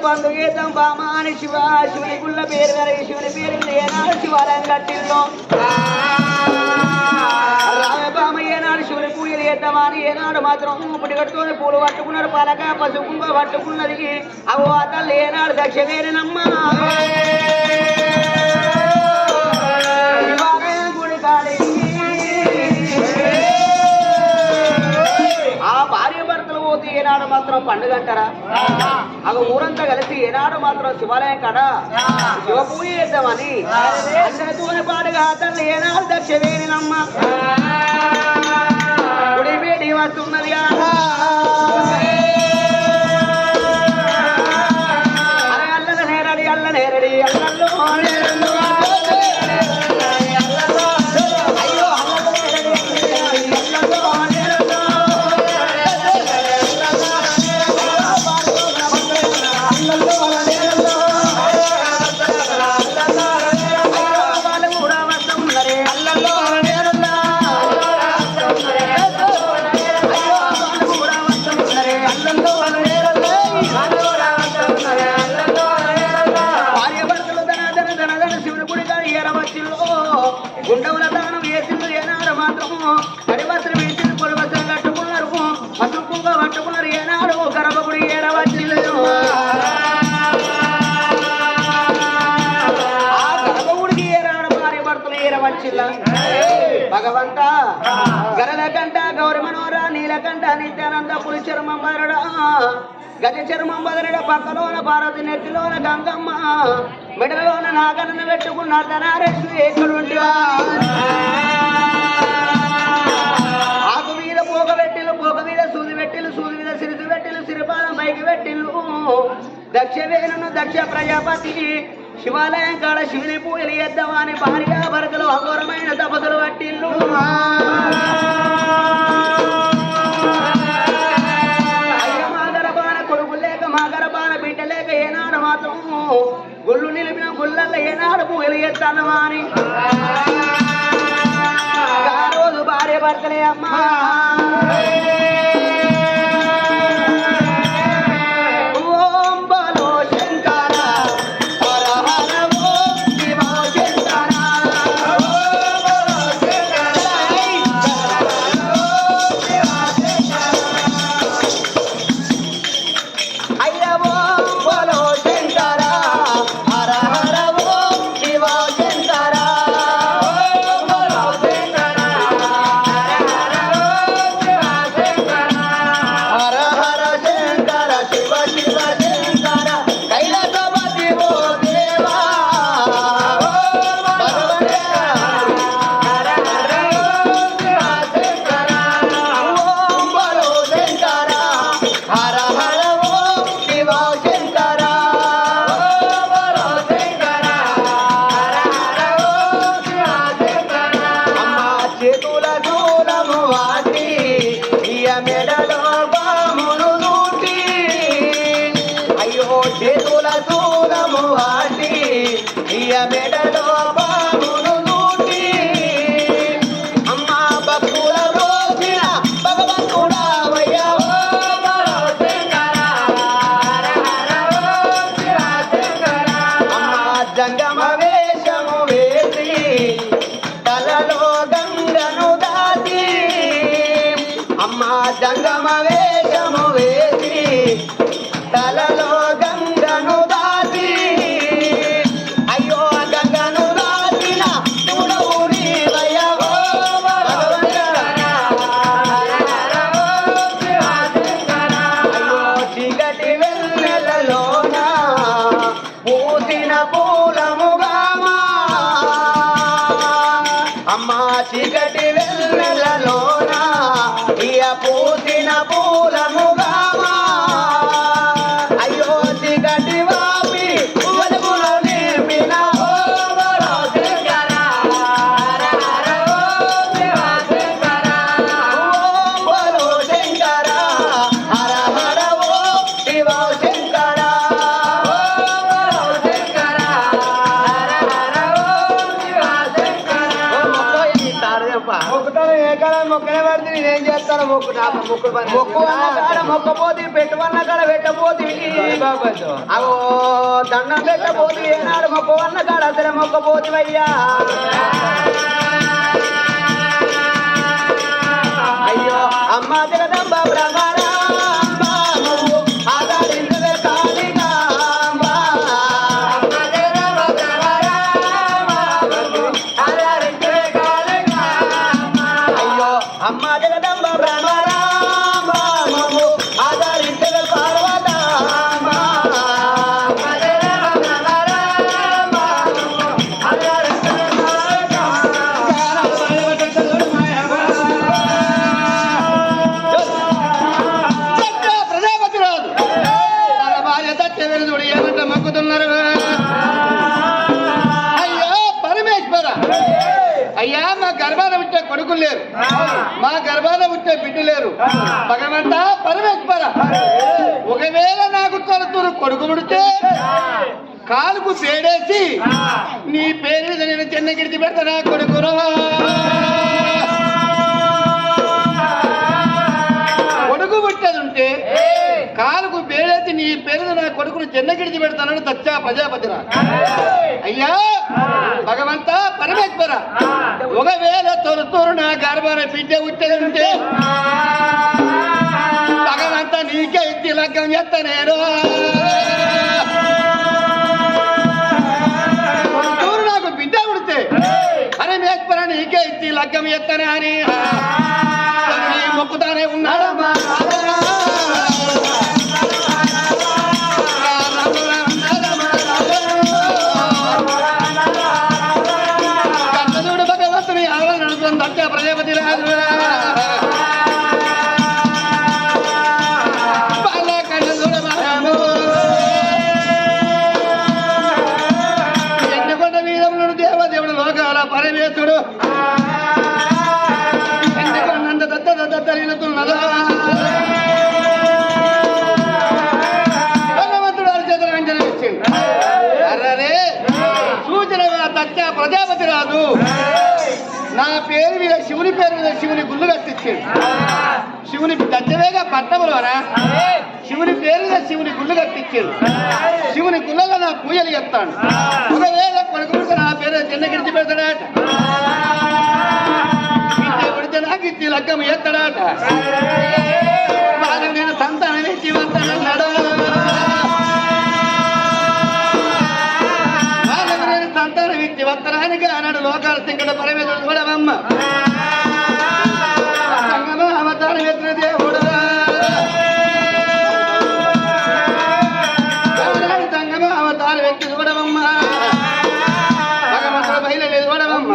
బంధు గీతం బామాని శివ శివుని గుళ్ళ పేరు గారి శివుని పేరు ఏనాడు శివాలయం కట్టిల్లో రామబామ ఏనాడు శివుని పూజలు చేద్దామని ఏనాడు మాత్రం పుడి కట్టుకొని పూలు పట్టుకున్నారు పలక పసుపు పట్టుకున్నది అవో అతలు ఏనాడు దక్షిణేనమ్మ శివాలయం గుడి కాడి ఆ భార్య భర్తలు పోతే ఏనాడు మాత్రం పండుగ అంటారా అవి ఊరంతా కలిసి ఏనాడు మాత్రం శివాలయం కాడ శివ పూజ చేద్దామని అందరితోనే పాడుగా తల్లి ఏనాడు దక్షిణేనమ్మ గుడి వేడి వస్తున్నది అల్ల నేరడి అల్లల్లో గుండవుల దానం వేసింది ఏనాడు మాత్రం పరివసలు వేసింది పొలవసలు కట్టుకున్నారు పసుపుగా పట్టుకున్నారు ఏనాడు గర్భగుడి ఏడవచ్చిల్లు ఆ గర్భగుడికి ఏనాడు భార్య భర్తలు ఏడవచ్చిల్ల భగవంత గరల కంట గౌరి మనోరా నీలకంఠ నిత్యానంద పులి చర్మం బదరడా గజ చర్మం బదరడ పక్కలోన భారతి నెత్తిలోన గంగమ్మ మెడలోన నాగన్న పెట్టుకున్నారు ధనారేశ్వరి ఎక్కడుంటా ఆకు మీద పోగ మీద సూది పెట్టిలు సూది మీద సిరిసి పెట్టిలు సిరిపాలం పైకి పెట్టిల్లు దక్షవేణును దక్ష ప్రజాపతి శివాలయం కాడ శివుని పూజలు చేద్దామని భార్య భర్తలు అఘోరమైన తపస్సులు పట్టిల్లు ఏనాడు మాత్రం గుళ్ళు నిలిపిన గుళ్ళల్లో ఏనాడు పూజలు చేస్తాను అని ఆ రోజు భార్య భర్తలే అమ్మా మెడలో బామును నూటి అమ్మ భక్తుల రోజున భగవంతుడా అమ్మ జంగమ వేషము వేసి తలలో గంగను దాటి అమ్మ జంగమ వేషము వేసి తలలో గంగను దాటి చీకటి వెన్నెలలోన ఇయ పూసిన పూలముగామా అయ్యో చీకటి వాపి వెలుగులో నింపిన శంకర హర హర ఓ శివ శంకర మొక్కుతాను ఏ కాలం మొక్కనే పడితే నేనేం చేస్తాను మొక్కు మొక్కు అన్న కాడ మొక్కపోతే పెట్టువన్న కాడ పెట్టపోతే అవో దండం పెట్టపోతే ఏనాడు మొక్కు అన్న కాడ అసలు మొక్కపోతివయ్యా అయ్యో అమ్మ జగదంబ బ్రహ్మణ అయ్యా మా గర్భాన పుట్టే కొడుకులు లేరు మా గర్భాన పుట్టే బిడ్డలు లేరు భగవంత పరమేశ్వర ఒకవేళ నాకు తొలతూరు కొడుకు పుడితే కాలుకు పేడేసి నీ పేరు మీద నేను చిన్న గిడిచి పెడతానా కొడుకును కొడుకు పుట్టేది ఉంటే కాలుకు పేడేసి నీ పేరు నా కొడుకును చిన్న గిడిచి పెడతానని తచ్చా ప్రజాపతిరా అయ్యా భగవంత పరమేశ్వర ఒకవేళ తొలతూరు నా గర్భాన బిడ్డ పుట్టేదంటే భగవంత నీకే ఇచ్చి లగ్గం చేస్తా నేను తొలతూరు నాకు బిడ్డ పుడితే పరమేశ్వర నీకే ఇచ్చి లగ్గం చేస్తానే అని మొక్కుతానే ఉన్నాడమ్మా ప్రజాపతి రాజు ఎండకొండ వీరములను దేవదేవుడు లోకాల పరమేశ్వరుడు ఎండకొండంత దత్తరీలతున్నదా భగవంతుడు అరిచేతుల వెంటనే ఇచ్చింది అరే సూచనగా తచ్చ ప్రజాపతి రాజు నా పేరు మీద శివుని పేరు మీద శివుని గుళ్ళు కట్టించాడు శివుని దచ్చవేగా పట్టణంలోనా శివుని పేరు మీద శివుని గుళ్ళు కట్టించాడు శివుని గుళ్ళలో నా పూజలు చెప్తాను ఒకవేళ కొడుకు నా పేరు చిన్న గిడిచి పెడతాడాట పడితే నాకు ఇచ్చి లగ్గం ఎత్తాడాట వాళ్ళని నేను సంతానం ఇచ్చి వస్తానన్నాడు సంతానం ఇచ్చి వత్తరానికి అన్నాడు లోకాల సింగడ పరమేశ్వరుడు కూడా అమ్మ సంగమ అవతారం ఎత్తిన దేవుడు సంగమ అవతారం ఎత్తి చూడవమ్మ భగవంతుడు బయలుదేరి చూడవమ్మ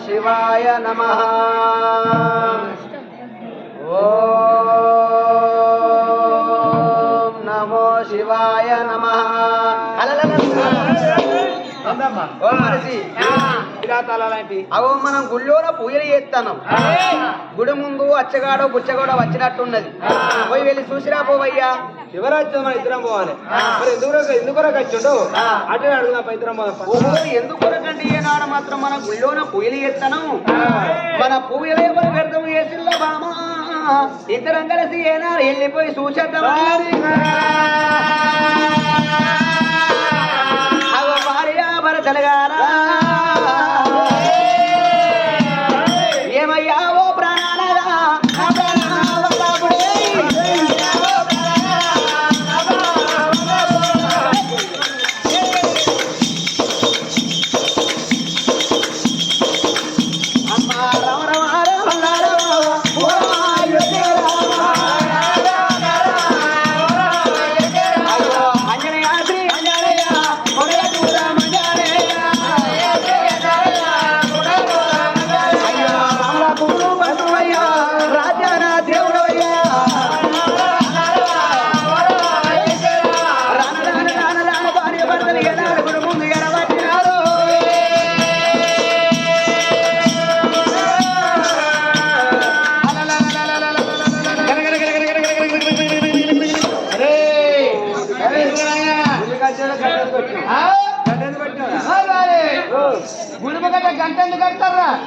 శివాయ నమః ఓం నమో శివాయ నమః అవో మనం గుళ్ళోన పూజలు చేస్తాను గుడి ముందు అచ్చగాడో బుచ్చగాడో వచ్చినట్టున్నది పోయి వెళ్ళి చూసిరా పోవయ్యా శివరాత్రి మన ఇద్దరం పోవాలి మరి ఎందుకొరకు వచ్చిండు అటు అడుగుదాం ఇద్దరం పోదాం ఎందుకొరకండి ఏనాడు మాత్రం మన గుళ్ళోన పూజలు చేస్తాను మన పూజలు ఎవరు వ్యర్థం చేసిందో బామా ఇద్దరం కలిసి ఏనాడు వెళ్ళిపోయి చూసేద్దాం అవ భార్య భరతలుగారా ఏమయ్యా ఓ ప్రాణాలరా గంట ఎందుకు కడతారా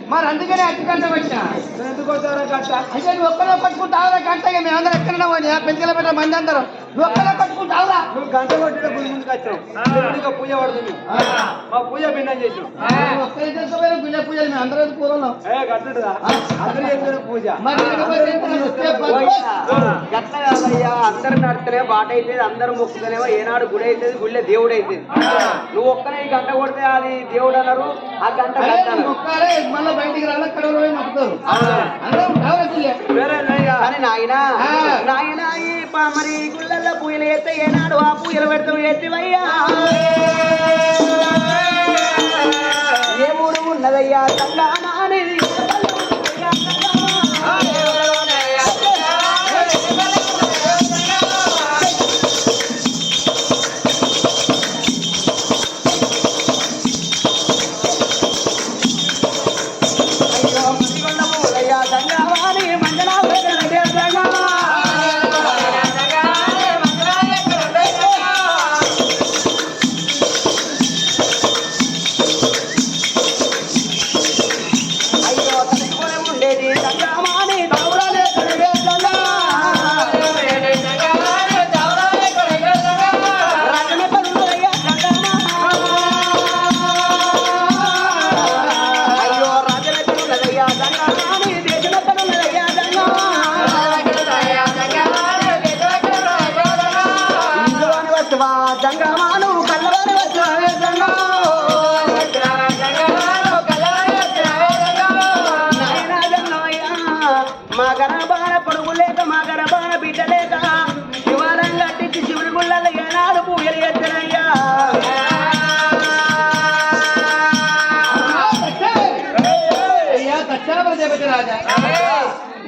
మరి అందుకనే అట్టి గంట పెట్టా ఎందుకు వస్తారా గంట అయితే నువ్వు ఒక్కరే పట్టుకుంటావురా గంట మేమందరం ఎక్కడన్నా పోయి పెంచల పెట్ట మంది అందరం నువ్వు ఒక్కరే పట్టుకుంటావురా నువ్వు గంట కొట్టిన ముందుకు వచ్చావు పూజ పడుతుంది మా పూజ భిన్నం చేసాం ఒక్కరే చేసుకోవాలి గుళ్ళ పూజలు మేము అందరం పూర్వం కట్టుడుదా అందరూ చేసిన పూజ గట్ల కాదయ్యా అందరు నడితేనే బాట అవుతుంది అందరు మొక్కుతనేమో ఏనాడు గుడి అవుతుంది గుళ్ళే దేవుడు అవుతుంది నువ్వు ఒక్కనే ఈ గంట కొడితే అది దేవుడు అన్నారు ఆ గంట మొక్కాలే మళ్ళీ బయటికి రాలే కడవలో మొక్కుతారు కానీ నాయనా నాయనా ఈ మరి గుళ్ళల్లో పూజలు చేస్తే ఏనాడు ఆ పూజలు పెడతావు ఎత్తివయ్యా ఏ ఊరు ఉన్నదయ్యా సంగానా అనేది జంగమాను కల్లవారి వచ్చే జంగ మా గర్భాన పొడుగు లేక మా గర్భాన బిడ్డ లేక శివాలయం కట్టించి శివుడి గుళ్ళల్లో ఏనాడు పూజలు ఎత్తనయ్యా రాజా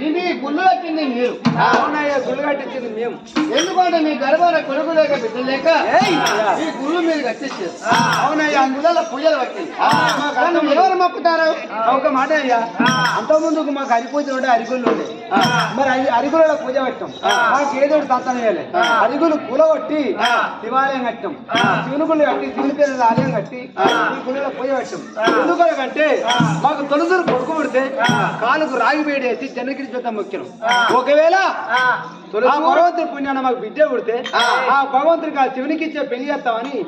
ఇది గుళ్ళు కట్టింది మీరు అవునయ్యా గుళ్ళు కట్టించింది మేము ఎందుకంటే మీ గర్భాన కొడుకు లేక బిడ్డ లేక ఈ గుళ్ళు మీరు కట్టించారు అవునయ్యా గుళ్ళలో పూజలు పట్టింది ఎవరు మొక్కుతారు ఒక మాట అయ్యా అంత ముందుకు మాకు అరిపూజలు ఉండే అరిగుళ్ళు ఉండే మరి అరిగుల పూజ పెట్టాం మాకు ఏదో తంతం వేయాలి అరిగులు కూలగొట్టి శివాలయం కట్టాం శివుని గుళ్ళు కట్టి శివుని పేరు ఆలయం కట్టి ఈ గుళ్ళలో పూజ పెట్టాం ఎందుకంటే మాకు తొలుదురు కొడుకు పుడితే కాలుకు రాగి వేడేసి జనగిరి చేత మొక్కినాం ఒకవేళ ఆ భగవంతుడి పుణ్యాన మాకు బిడ్డ పుడితే ఆ భగవంతుడికి ఆ శివునికి ఇచ్చే పెళ్లి చేస్తామని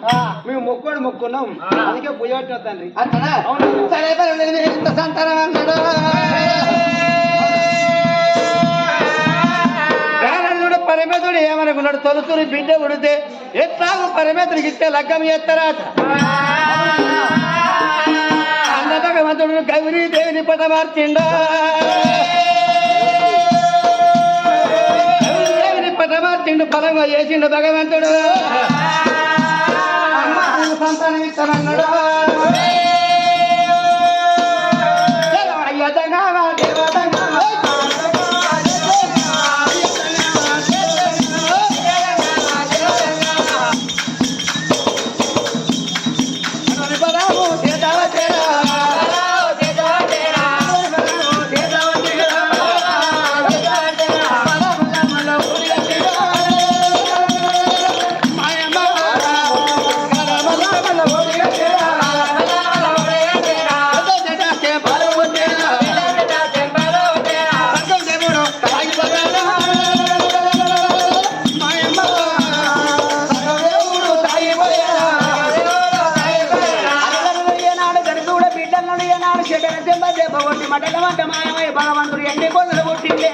మేము మొక్కున్నాం అందుకే పూజ పెట్టిన తండ్రి పరమేశ్వరుడు ఏమనుకున్నాడు తొలుతుని బిడ్డ పుడితే ఎట్లాగో పరమేశ్వరికి ఇస్తే లగ్గం చేస్తారా అన్న భగవంతుడు గౌరీ దేవిని పట మార్చిండా పట మార్చిండు ఫలంగా చేసిండు భగవంతుడు సంతానం ఇస్తానన్నాడు కొట్టి మటల వంట మాయమై భగవంతుడు ఎన్ని కొండలు కొట్టిండే